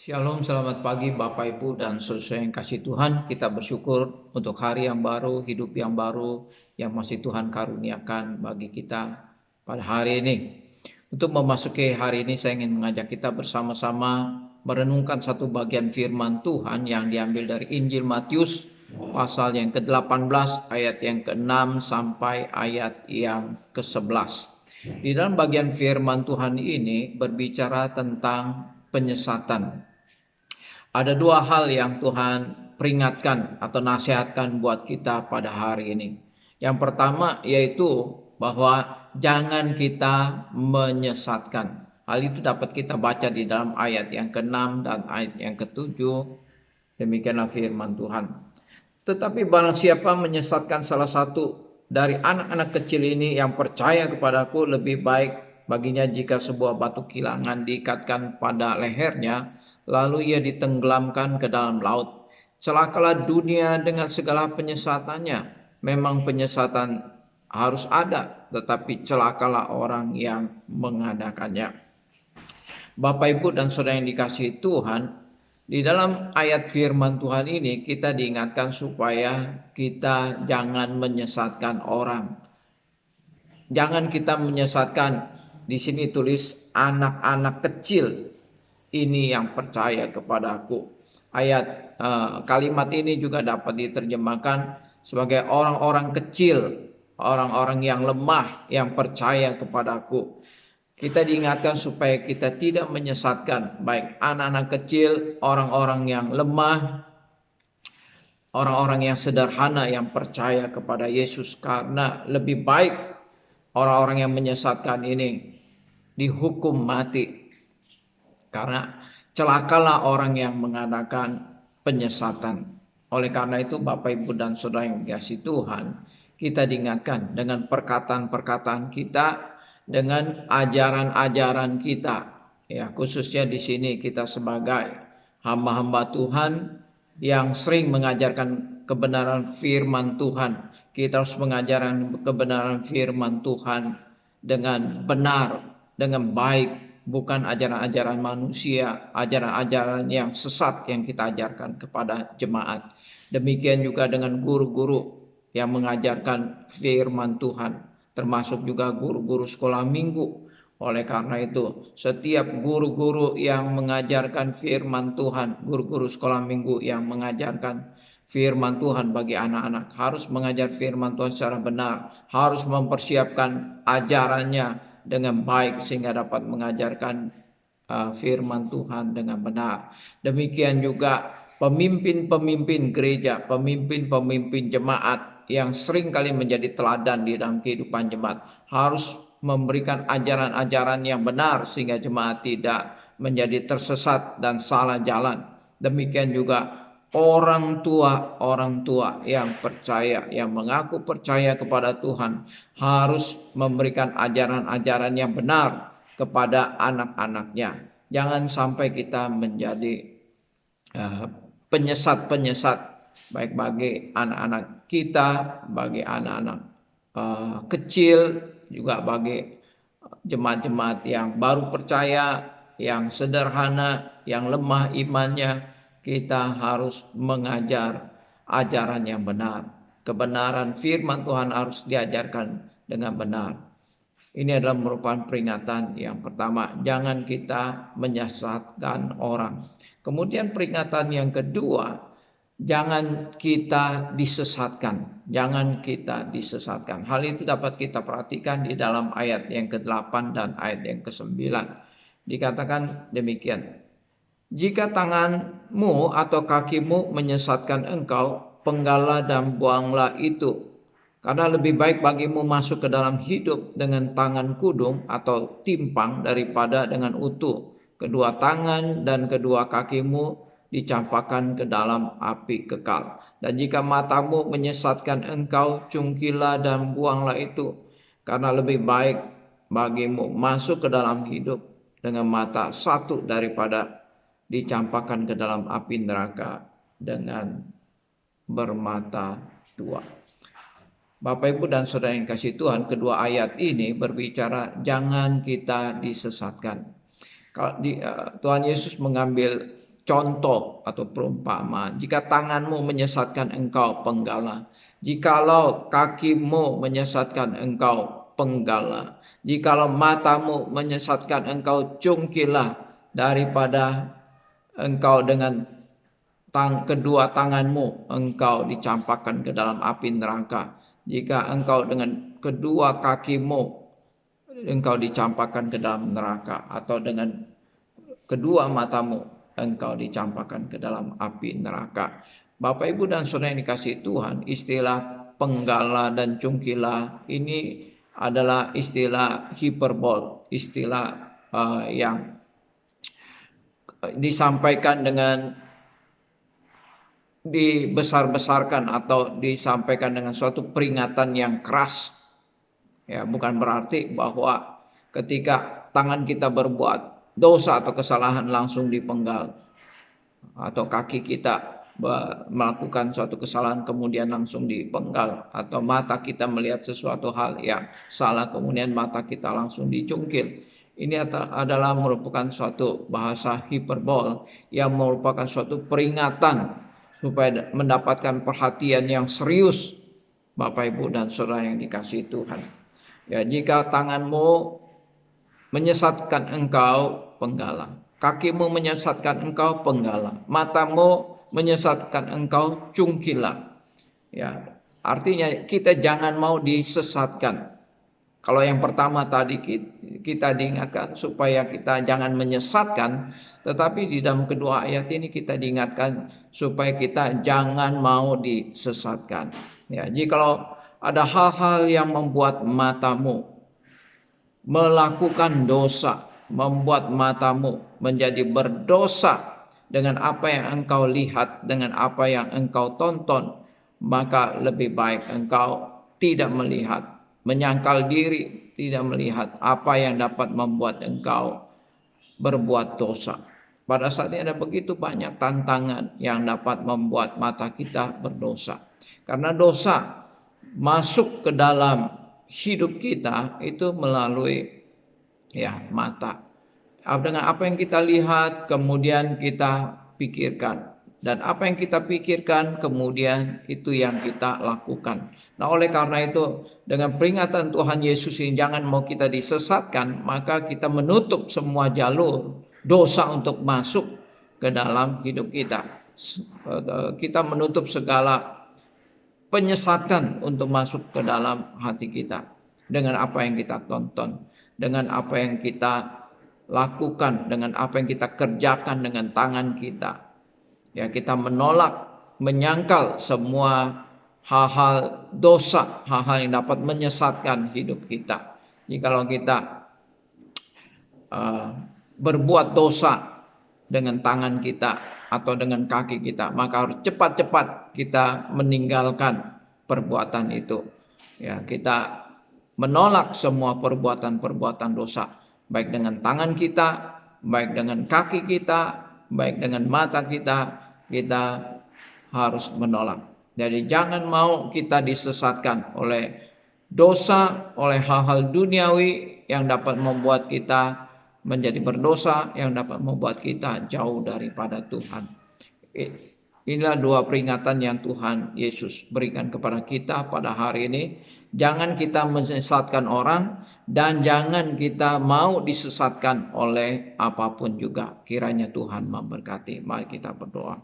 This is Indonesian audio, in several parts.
Shalom, selamat pagi Bapak Ibu dan saudara yang kasih Tuhan. Kita bersyukur untuk hari yang baru, hidup yang baru yang masih Tuhan karuniakan bagi kita pada hari ini. Untuk memasuki hari ini saya ingin mengajak kita bersama-sama merenungkan satu bagian firman Tuhan yang diambil dari Injil Matius pasal yang ke-18 ayat yang ke-6 sampai ayat yang ke-11. Di dalam bagian firman Tuhan ini berbicara tentang penyesatan. Ada dua hal yang Tuhan peringatkan atau nasihatkan buat kita pada hari ini. Yang pertama yaitu bahwa jangan kita menyesatkan. Hal itu dapat kita baca di dalam ayat yang ke-6 dan ayat yang ke-7. Demikianlah firman Tuhan. Tetapi barang siapa menyesatkan salah satu dari anak-anak kecil ini yang percaya kepadaku, lebih baik baginya jika sebuah batu kilangan diikatkan pada lehernya, lalu ia ditenggelamkan ke dalam laut. Celakalah dunia dengan segala penyesatannya. Memang penyesatan harus ada, tetapi celakalah orang yang mengadakannya. Bapak, Ibu, dan saudara yang dikasihi Tuhan, di dalam ayat firman Tuhan ini kita diingatkan supaya kita jangan menyesatkan orang. Jangan kita menyesatkan. Di sini tulis anak-anak kecil ini yang percaya kepadaku. Kalimat ini juga dapat diterjemahkan sebagai orang-orang kecil, orang-orang yang lemah yang percaya kepadaku. Kita diingatkan supaya kita tidak menyesatkan baik anak-anak kecil, orang-orang yang lemah, orang-orang yang sederhana yang percaya kepada Yesus, karena lebih baik orang-orang yang menyesatkan ini dihukum mati. Karena celakalah orang yang mengadakan penyesatan. Oleh karena itu Bapak, Ibu, dan saudara yang dikasihi Tuhan, kita diingatkan dengan perkataan-perkataan kita, dengan ajaran-ajaran kita, ya, khususnya di sini kita sebagai hamba-hamba Tuhan yang sering mengajarkan kebenaran firman Tuhan. Kita harus mengajarkan kebenaran firman Tuhan dengan benar, dengan baik, bukan ajaran-ajaran manusia, ajaran-ajaran yang sesat yang kita ajarkan kepada jemaat. Demikian juga dengan guru-guru yang mengajarkan firman Tuhan, termasuk juga guru-guru sekolah minggu. Oleh karena itu, setiap guru-guru yang mengajarkan firman Tuhan, guru-guru sekolah minggu yang mengajarkan firman Tuhan bagi anak-anak, harus mengajar firman Tuhan secara benar, harus mempersiapkan ajarannya dengan baik sehingga dapat mengajarkan firman Tuhan dengan benar. Demikian juga pemimpin-pemimpin gereja, pemimpin-pemimpin jemaat yang sering kali menjadi teladan di dalam kehidupan jemaat, harus memberikan ajaran-ajaran yang benar sehingga jemaat tidak menjadi tersesat dan salah jalan. Demikian juga orang tua yang percaya, yang mengaku percaya kepada Tuhan, harus memberikan ajaran-ajaran yang benar kepada anak-anaknya. Jangan sampai kita menjadi penyesat-penyesat, baik bagi anak-anak kita, bagi anak-anak kecil, juga bagi jemaat-jemaat yang baru percaya, yang sederhana, yang lemah imannya. Kita harus mengajar ajaran yang benar. Kebenaran firman Tuhan harus diajarkan dengan benar. Ini adalah merupakan peringatan yang pertama, jangan kita menyesatkan orang. Kemudian peringatan yang kedua, jangan kita disesatkan. Jangan kita disesatkan. Hal itu dapat kita perhatikan di dalam ayat yang ke-8 dan ayat yang ke-9. Dikatakan demikian. Jika tanganmu atau kakimu menyesatkan engkau, penggallah dan buanglah itu. Karena lebih baik bagimu masuk ke dalam hidup dengan tangan kudung atau timpang daripada dengan utuh kedua tangan dan kedua kakimu dicampakkan ke dalam api kekal. Dan jika matamu menyesatkan engkau, cungkilah dan buanglah itu. Karena lebih baik bagimu masuk ke dalam hidup dengan mata satu daripada dicampakkan ke dalam api neraka dengan bermata dua. Bapak, Ibu, dan saudara yang kasih Tuhan, kedua ayat ini berbicara jangan kita disesatkan. Tuhan Yesus mengambil contoh atau perumpamaan. Jika tanganmu menyesatkan engkau, penggalah. Jikalau kakimu menyesatkan engkau, penggalah. Jikalau matamu menyesatkan engkau, cungkilah daripada engkau dengan kedua tanganmu engkau dicampakkan ke dalam api neraka. Jika engkau dengan kedua kakimu engkau dicampakkan ke dalam neraka, atau dengan kedua matamu engkau dicampakkan ke dalam api neraka. Bapak, Ibu, dan Saudara yang dikasihi Tuhan, istilah penggala dan cungkila ini adalah istilah hiperbol, istilah yang disampaikan dengan dibesar-besarkan atau disampaikan dengan suatu peringatan yang keras. Ya, bukan berarti bahwa ketika tangan kita berbuat dosa atau kesalahan langsung dipenggal, atau kaki kita melakukan suatu kesalahan kemudian langsung dipenggal, atau mata kita melihat sesuatu hal yang salah kemudian mata kita langsung dicungkil. Ini adalah merupakan suatu bahasa hiperbol yang merupakan suatu peringatan supaya mendapatkan perhatian yang serius, Bapak, Ibu, dan Saudara yang dikasihi Tuhan. Ya, jika tanganmu menyesatkan engkau, penggalah. Kakimu menyesatkan engkau, penggalah. Matamu menyesatkan engkau, cungkilah. Ya, artinya kita jangan mau disesatkan. Kalau yang pertama tadi kita diingatkan supaya kita jangan menyesatkan, tetapi di dalam kedua ayat ini kita diingatkan supaya kita jangan mau disesatkan. Ya, jikalau ada hal-hal yang membuat matamu melakukan dosa, membuat matamu menjadi berdosa dengan apa yang engkau lihat, dengan apa yang engkau tonton, maka lebih baik engkau tidak melihat, menyangkal diri, tidak melihat apa yang dapat membuat engkau berbuat dosa. Pada saat ini ada begitu banyak tantangan yang dapat membuat mata kita berdosa. Karena dosa masuk ke dalam hidup kita itu melalui mata. Dengan apa yang kita lihat kemudian kita pikirkan, dan apa yang kita pikirkan kemudian itu yang kita lakukan. Nah, oleh karena itu dengan peringatan Tuhan Yesus ini jangan mau kita disesatkan, maka kita menutup semua jalur dosa untuk masuk ke dalam hidup kita. Kita menutup segala penyesatan untuk masuk ke dalam hati kita dengan apa yang kita tonton, dengan apa yang kita lakukan, dengan apa yang kita kerjakan dengan tangan kita. Ya, kita menolak, menyangkal semua hal-hal dosa, hal-hal yang dapat menyesatkan hidup kita. Jikalau kita berbuat dosa dengan tangan kita atau dengan kaki kita, maka harus cepat-cepat kita meninggalkan perbuatan itu. Ya, kita menolak semua perbuatan-perbuatan dosa, baik dengan tangan kita, baik dengan kaki kita, baik dengan mata kita harus menolak. Jadi jangan mau kita disesatkan oleh dosa, oleh hal-hal duniawi yang dapat membuat kita menjadi berdosa, yang dapat membuat kita jauh daripada Tuhan. Inilah dua peringatan yang Tuhan Yesus berikan kepada kita pada hari ini. Jangan kita menyesatkan orang, dan jangan kita mau disesatkan oleh apapun juga. Kiranya Tuhan memberkati. Mari kita berdoa.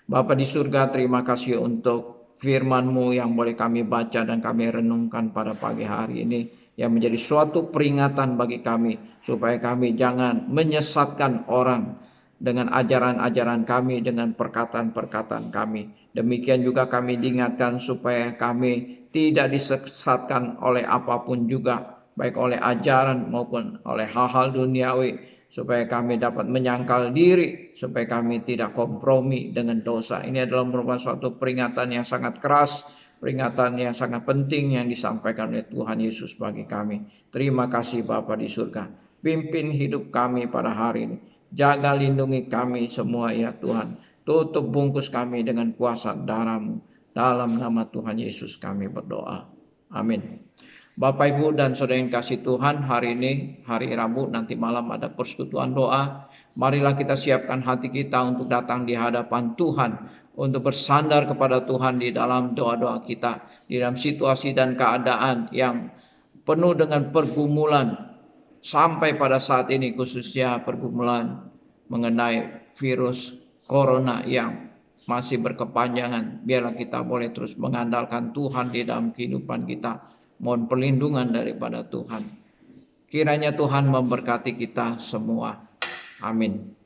Bapa di surga, terima kasih untuk firman-Mu yang boleh kami baca dan kami renungkan pada pagi hari ini, yang menjadi suatu peringatan bagi kami supaya kami jangan menyesatkan orang dengan ajaran-ajaran kami, dengan perkataan-perkataan kami. Demikian juga kami diingatkan supaya kami tidak disesatkan oleh apapun juga, baik oleh ajaran maupun oleh hal-hal duniawi, supaya kami dapat menyangkal diri, supaya kami tidak kompromi dengan dosa. Ini adalah merupakan suatu peringatan yang sangat keras, peringatan yang sangat penting yang disampaikan oleh Tuhan Yesus bagi kami. Terima kasih Bapa di surga. Pimpin hidup kami pada hari ini. Jaga lindungi kami semua ya Tuhan. Tutup bungkus kami dengan kuasa darah-Mu. Dalam nama Tuhan Yesus kami berdoa. Amin. Bapak, Ibu, dan Saudara yang kasih Tuhan, hari ini hari Rabu, nanti malam ada persekutuan doa. Marilah kita siapkan hati kita untuk datang di hadapan Tuhan, untuk bersandar kepada Tuhan di dalam doa-doa kita, di dalam situasi dan keadaan yang penuh dengan pergumulan sampai pada saat ini, khususnya pergumulan mengenai virus corona yang masih berkepanjangan. Biarlah kita boleh terus mengandalkan Tuhan di dalam kehidupan kita. Mohon perlindungan daripada Tuhan. Kiranya Tuhan memberkati kita semua. Amin.